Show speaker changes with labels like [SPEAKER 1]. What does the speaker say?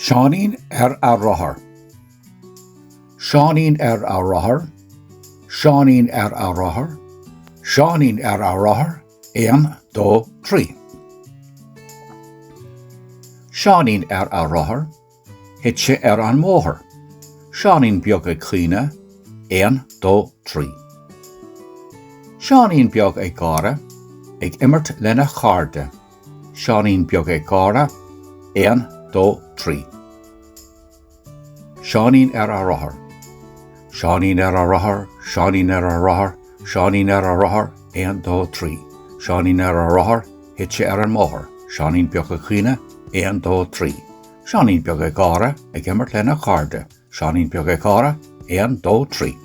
[SPEAKER 1] Seánín a Rothar. Seánín a Rothar. Seánín a Rothar. Seánín a Rothar. 1, 2, 3. Seánín a Rothar. Hitse an móthar. Seánín beag cleine. 1, 2, 3. Seánín beag gara. Ag immert lena charde. Seánín beag gara. 1, 2, 3. Seánín a Rothar. Seánín a Rothar. Seánín a Rothar. Seánín a Rothar. 1, 2, 3. Seánín a Rothar. Hitse an móthar. Seánín beag cleine. 1, 2, 3. Seánín beag gara. Ag immert lena charde. Seánín beag gara. 1, 2, 3.